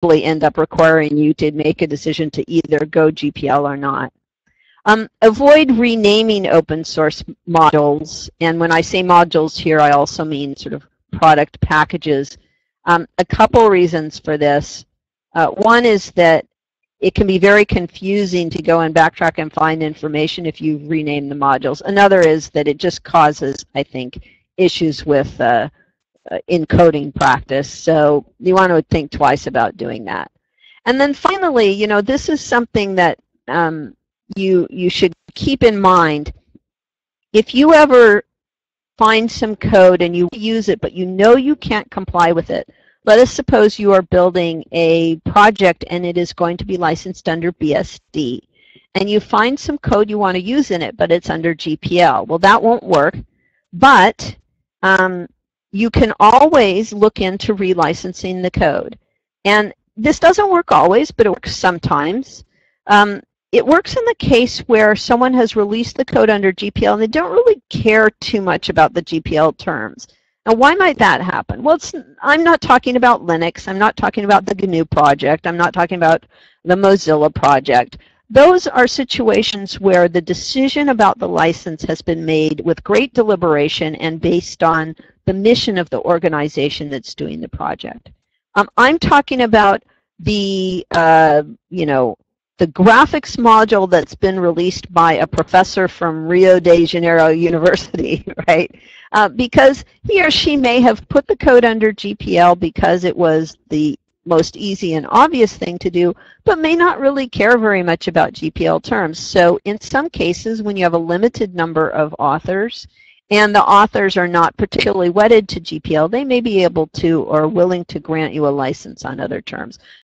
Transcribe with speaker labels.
Speaker 1: end up requiring you to make a decision to either go GPL or not. Avoid renaming open source modules, and when I say modules here, I also mean sort of product packages. A couple reasons for this. One is that it can be very confusing to go and backtrack and find information if you rename the modules. Another is that it just causes, I think, issues with encoding practice. So you want to think twice about doing that. And then finally, you know, this is something that you should keep in mind. If you ever find some code and you use it, but you know you can't comply with it, let us suppose you are building a project and it is going to be licensed under BSD, and you find some code you want to use in it, but it's under GPL. Well, that won't work, but you can always look into relicensing the code. And this doesn't work always, but it works sometimes. It works in the case where someone has released the code under GPL and they don't really care too much about the GPL terms. Now, why might that happen? Well, I'm not talking about Linux. I'm not talking about the GNU project. I'm not talking about the Mozilla project. Those are situations where the decision about the license has been made with great deliberation and based on the mission of the organization that's doing the project. I'm talking about the, you know, the graphics module that's been released by a professor from Rio de Janeiro University, right? Because he or she may have put the code under GPL because it was the most easy and obvious thing to do, but may not really care very much about GPL terms. So in some cases, when you have a limited number of authors and the authors are not particularly wedded to GPL, they may be able to or willing to grant you a license on other terms.